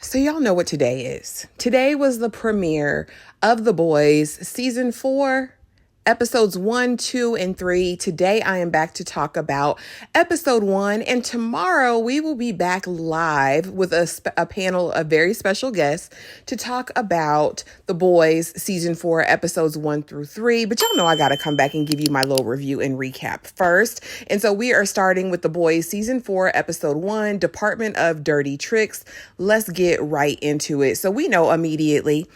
So y'all know what today is. Today was the premiere of The Boys season 4, episodes 1, 2, and 3. Today I am back to talk about episode 1, and tomorrow we will be back live with a panel of very special guests to talk about The Boys season 4, episodes 1 through 3. But y'all know I gotta come back and give you my little review and recap first. And so we are starting with The Boys season 4, episode 1, Department of Dirty Tricks. Let's get right into it. So we know immediately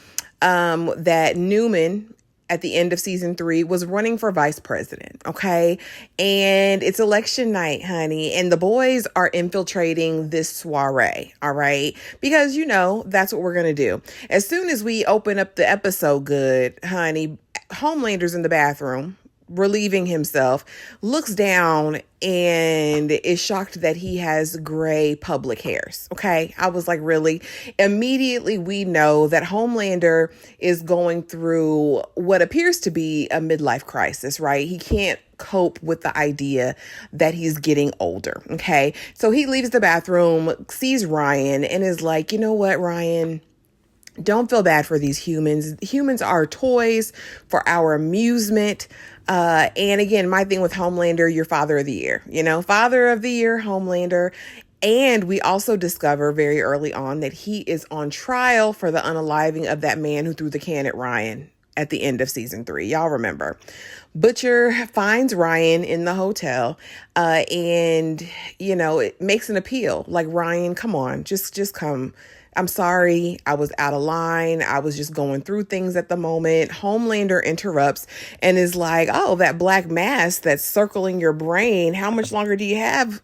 that Newman at the end of season 3 was running for vice president. Okay. And it's election night, honey. And the boys are infiltrating this soiree. All right. Because, that's what we're going to do. As soon as we open up the episode good, honey, Homelander's in the bathroom, relieving himself, looks down and is shocked that he has gray public hairs. Okay. I was like, really? Immediately we know that Homelander is going through what appears to be a midlife crisis, right? He can't cope with the idea that he's getting older. Okay. So he leaves the bathroom, sees Ryan and is like, you know what, Ryan? Don't feel bad for these humans. Humans are toys for our amusement. And again, my thing with Homelander, you're father of the year, father of the year, Homelander. And we also discover very early on that he is on trial for the unaliving of that man who threw the can at Ryan at the end of season 3. Y'all remember. Butcher finds Ryan in the hotel, and, it makes an appeal like, Ryan, come on, just come. I'm sorry, I was out of line. I was just going through things at the moment. Homelander interrupts and is like, oh, that black mass that's circling your brain. How much longer do you have,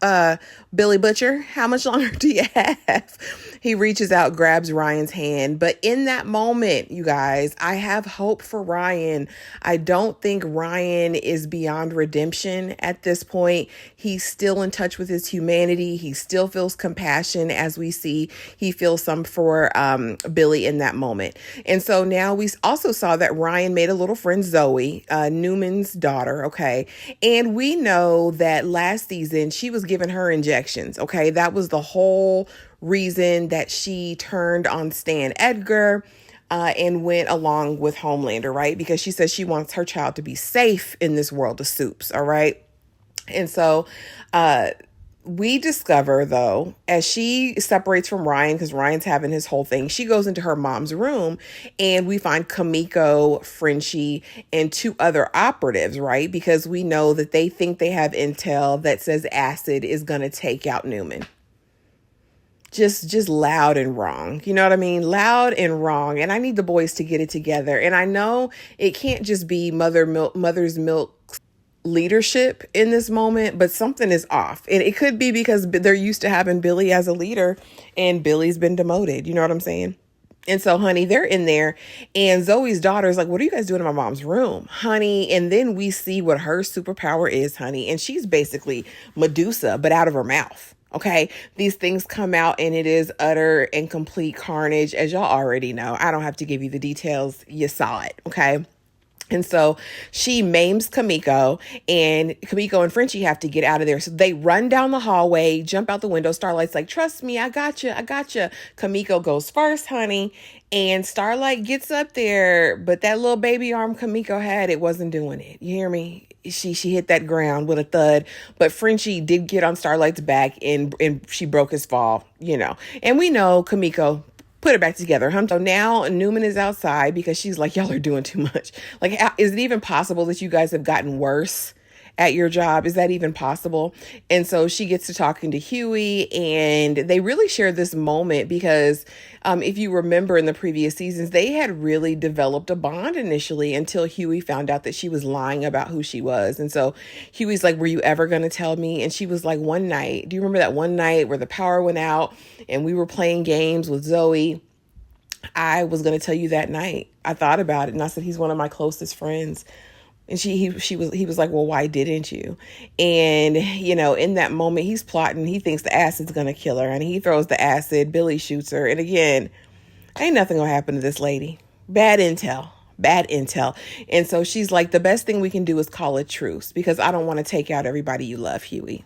Billy Butcher? How much longer do you have? He reaches out, grabs Ryan's hand. But in that moment, you guys, I have hope for Ryan. I don't think Ryan is beyond redemption at this point. He's still in touch with his humanity. He still feels compassion, as we see he feels some for Billy in that moment. And so now we also saw that Ryan made a little friend, Zoe, Newman's daughter. Okay. And we know that last season she was giving her injections. Okay. That was the whole reason that she turned on Stan Edgar and went along with Homelander, right? Because she says she wants her child to be safe in this world of soups. All right. And so we discover, though, as she separates from Ryan, because Ryan's having his whole thing, she goes into her mom's room and we find Kimiko, Frenchie, and 2 other operatives, right? Because we know that they think they have intel that says acid is going to take out Newman. Just loud and wrong. You know what I mean? Loud and wrong. And I need the boys to get it together. And I know it can't just be mother's milk leadership in this moment, but something is off. And it could be because they're used to having Billy as a leader and Billy's been demoted. You know what I'm saying? And so, honey, they're in there and Zoe's daughter is like, what are you guys doing in my mom's room, honey? And then we see what her superpower is, honey. And she's basically Medusa, but out of her mouth. Okay, these things come out and it is utter and complete carnage, as y'all already know. I don't have to give you the details. You saw it. Okay. And so she maims Kimiko, and Kimiko and Frenchie have to get out of there. So they run down the hallway, jump out the window. Starlight's like, trust me, I got you. Kimiko goes first, honey. And Starlight gets up there, but that little baby arm Kimiko had, it wasn't doing it. You hear me? She hit that ground with a thud, but Frenchie did get on Starlight's back and she broke his fall, And we know Kimiko put it back together. So now Newman is outside because she's like, y'all are doing too much. Like, is it even possible that you guys have gotten worse at your job? Is that even possible? And so she gets to talking to Huey, and they really share this moment because if you remember in the previous seasons, they had really developed a bond initially until Huey found out that she was lying about who she was. And so Huey's like, were you ever going to tell me? And she was like, one night. Do you remember that one night where the power went out and we were playing games with Zoe? I was going to tell you that night. I thought about it and I said, he's one of my closest friends. And he was like, well, why didn't you? And, in that moment, he's plotting. He thinks the acid's going to kill her. And he throws the acid. Billy shoots her. And again, ain't nothing going to happen to this lady. Bad intel. And so she's like, the best thing we can do is call a truce because I don't want to take out everybody you love, Huey.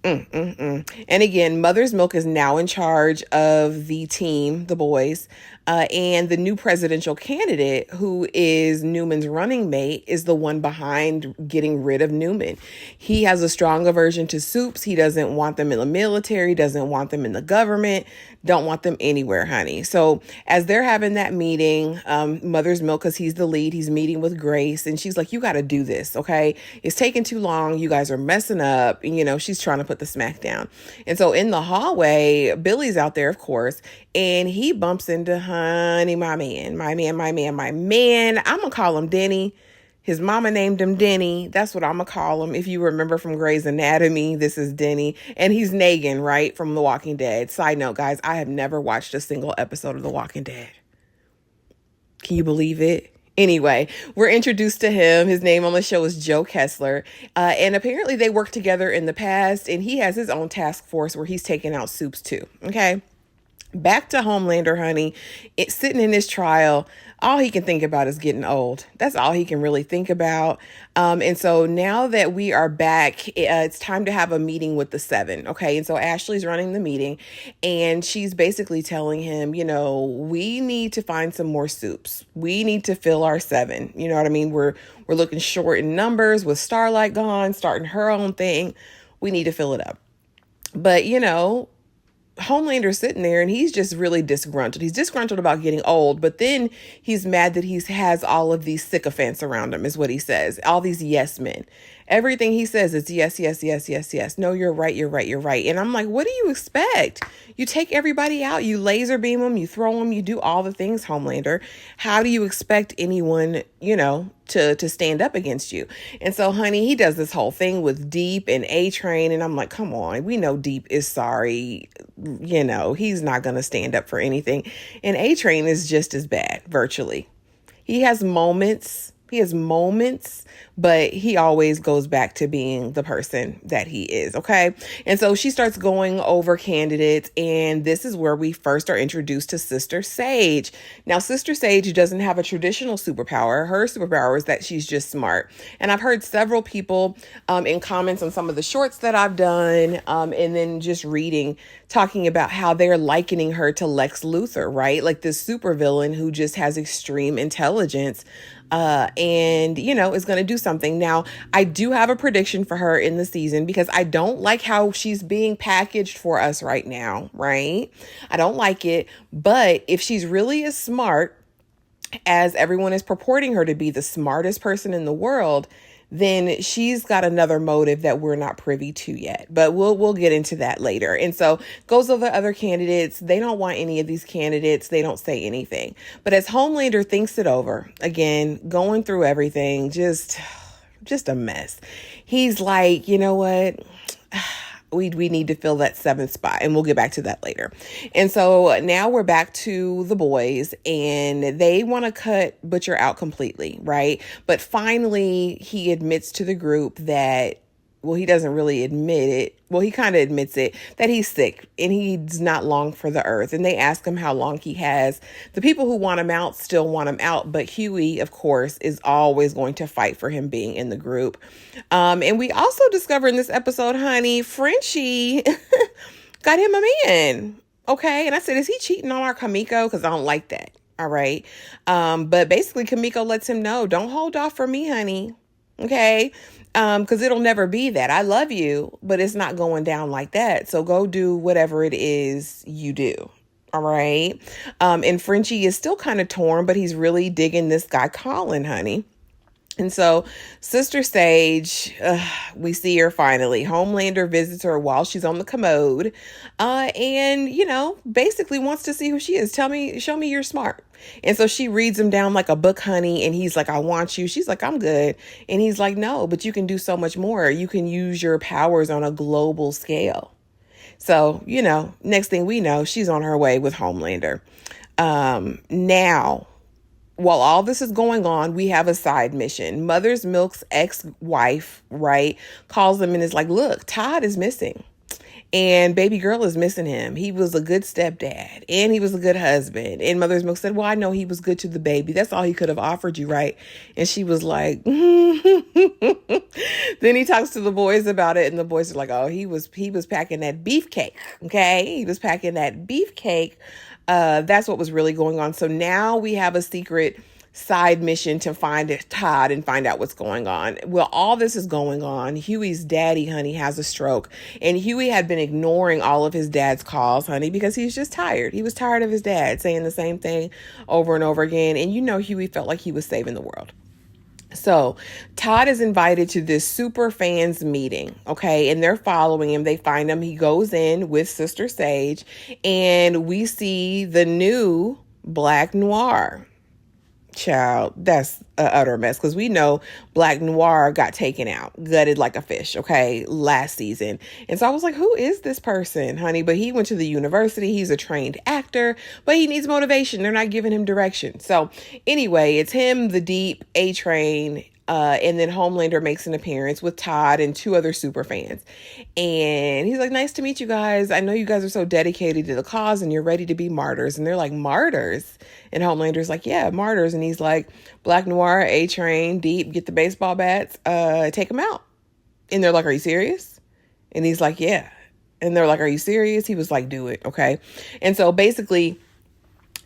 And again, Mother's Milk is now in charge of the team, the boys. And the new presidential candidate, who is Newman's running mate, is the one behind getting rid of Newman. He has a strong aversion to soups. He doesn't want them in the military, doesn't want them in the government, don't want them anywhere, honey. So as they're having that meeting, Mother's Milk, because he's the lead, he's meeting with Grace, and she's like, you got to do this, okay? It's taking too long. You guys are messing up. And, she's trying to put the smack down. And so in the hallway, Billy's out there, of course, and he bumps into honey, my man. I'm going to call him Denny. His mama named him Denny. That's what I'm going to call him. If you remember from Grey's Anatomy, this is Denny. And he's Negan, right, from The Walking Dead. Side note, guys, I have never watched a single episode of The Walking Dead. Can you believe it? Anyway, we're introduced to him. His name on the show is Joe Kessler. And apparently they worked together in the past. And he has his own task force where he's taking out soups too. Okay. Back to Homelander, honey. It's sitting in his trial. All he can think about is getting old. That's all he can really think about. And so now that we are back, it's time to have a meeting with the seven. Okay. And so Ashley's running the meeting and she's basically telling him, we need to find some more soups. We need to fill our seven. You know what I mean? We're looking short in numbers with Starlight gone, starting her own thing. We need to fill it up. But, Homelander's sitting there and he's just really disgruntled. He's disgruntled about getting old, but then he's mad that he has all of these sycophants around him, is what he says. All these yes men. Everything he says is yes, yes, yes, yes, yes. No, you're right, you're right, you're right. And I'm like, what do you expect? You take everybody out, you laser beam them, you throw them, you do all the things, Homelander. How do you expect anyone, to stand up against you? And so, honey, he does this whole thing with Deep and A-Train. And I'm like, come on, we know Deep is sorry. He's not going to stand up for anything. And A-Train is just as bad, virtually. He has moments, but he always goes back to being the person that he is. Okay. And so she starts going over candidates. And this is where we first are introduced to Sister Sage. Now, Sister Sage doesn't have a traditional superpower. Her superpower is that she's just smart. And I've heard several people in comments on some of the shorts that I've done and then just reading, talking about how they're likening her to Lex Luthor, right? Like this supervillain who just has extreme intelligence and, is going to do something. Now, I do have a prediction for her in the season because I don't like how she's being packaged for us right now, right? I don't like it. But if she's really as smart as everyone is purporting her to be, the smartest person in the world, then she's got another motive that we're not privy to yet. But we'll get into that later. And so goes over other candidates. They don't want any of these candidates. They don't say anything. But as Homelander thinks it over, again, going through everything, just a mess. He's like, you know what? We need to fill that seventh spot, and we'll get back to that later. And so now we're back to the boys, and they want to cut Butcher out completely, right? But finally, he admits to the group that, well, he doesn't really admit it. Well, he kind of admits it, that he's sick and he's not long for the earth. And they ask him how long he has. The people who want him out still want him out. But Huey, of course, is always going to fight for him being in the group. And we also discover in this episode, honey, Frenchie got him a man. Okay. And I said, is he cheating on our Kamiko? Because I don't like that. All right. But basically, Kamiko lets him know, don't hold off for me, honey. Okay. Because it'll never be that. I love you, but it's not going down like that. So go do whatever it is you do. All right. And Frenchie is still kind of torn, but he's really digging this guy Colin, honey. And so Sister Sage, we see her finally. Homelander visits her while she's on the commode. And, basically wants to see who she is. Show me you're smart. And so she reads him down like a book, honey. And he's like, I want you. She's like, I'm good. And he's like, no, but you can do so much more. You can use your powers on a global scale. So, next thing we know, she's on her way with Homelander. Now, while all this is going on, we have a side mission. Mother's Milk's ex-wife, right, calls them and is like, look, Todd is missing. And baby girl is missing him. He was a good stepdad and he was a good husband. And Mother's Milk said, well, I know he was good to the baby. That's all he could have offered you, right? And she was like, then he talks to the boys about it. And the boys are like, oh, he was packing that beefcake. Okay. He was packing that beefcake. That's what was really going on. So now we have a secret side mission to find Todd and find out what's going on. Well, all this is going on. Huey's daddy, honey, has a stroke. And Huey had been ignoring all of his dad's calls, honey, because he's just tired. He was tired of his dad saying the same thing over and over again. And you know, Huey felt like he was saving the world. So Todd is invited to this super fans meeting, okay? And they're following him. They find him. He goes in with Sister Sage, and we see the new Black Noir. Child, that's an utter mess, because we know Black Noir got taken out, gutted like a fish, okay, last season. And so I was like, who is this person, honey? But he went to the university. He's a trained actor, but he needs motivation. They're not giving him direction. So anyway, it's him, the Deep, A-Train, and then Homelander makes an appearance with Todd and two other super fans. And he's like, nice to meet you guys. I know you guys are so dedicated to the cause and you're ready to be martyrs. And they're like, martyrs? And Homelander's like, yeah, martyrs. And he's like, Black Noir, A-Train, Deep, get the baseball bats, take them out. And they're like, are you serious? And he's like, yeah. And they're like, are you serious? He was like, do it. Okay. And so basically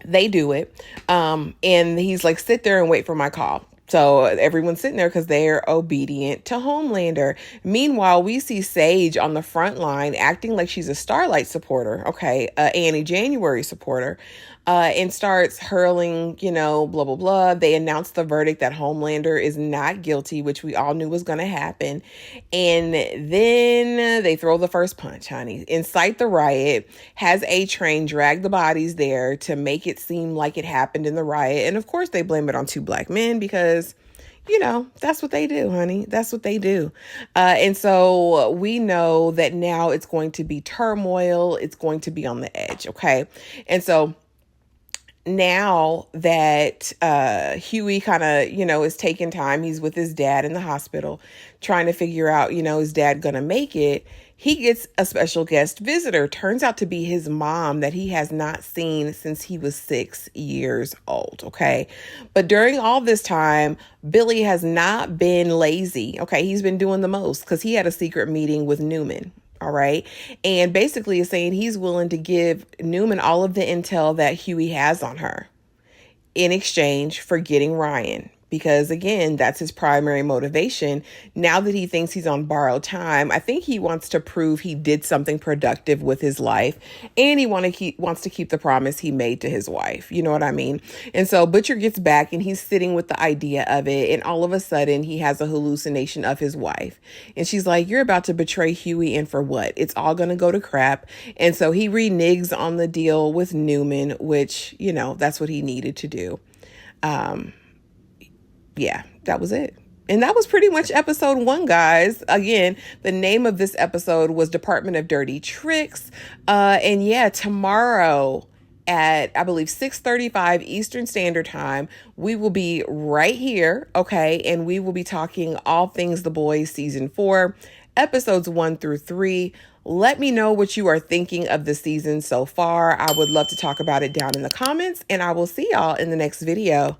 they do it. And he's like, sit there and wait for my call. So everyone's sitting there because they're obedient to Homelander. Meanwhile, we see Sage on the front line acting like she's a Starlight supporter, okay, Annie January supporter, and starts hurling, blah, blah, blah. They announce the verdict that Homelander is not guilty, which we all knew was going to happen. And then they throw the first punch, honey. Incite the riot, has A-Train drag the bodies there to make it seem like it happened in the riot. And of course, they blame it on two black men because that's what they do, honey. That's what they do. And so we know that now it's going to be turmoil. It's going to be on the edge. Okay. And so now that Huey kind of, is taking time, he's with his dad in the hospital trying to figure out, is dad going to make it? He gets a special guest visitor. Turns out to be his mom that he has not seen since he was 6 years old. Okay. But during all this time, Billy has not been lazy. Okay. He's been doing the most because he had a secret meeting with Newman. All right. And basically is saying he's willing to give Newman all of the intel that Huey has on her in exchange for getting Ryan. Because again, that's his primary motivation. Now that he thinks he's on borrowed time, I think he wants to prove he did something productive with his life. And he wants to keep the promise he made to his wife. You know what I mean? And so Butcher gets back and he's sitting with the idea of it. And all of a sudden he has a hallucination of his wife. And she's like, you're about to betray Huey, and for what? It's all going to go to crap. And so he reneges on the deal with Newman, which, that's what he needed to do. Yeah, that was it. And that was pretty much episode 1, guys. Again, the name of this episode was Department of Dirty Tricks. And yeah, tomorrow at, I believe, 6:35 Eastern Standard Time, we will be right here, okay? And we will be talking all things The Boys Season 4, episodes 1 through 3. Let me know what you are thinking of the season so far. I would love to talk about it down in the comments, and I will see y'all in the next video.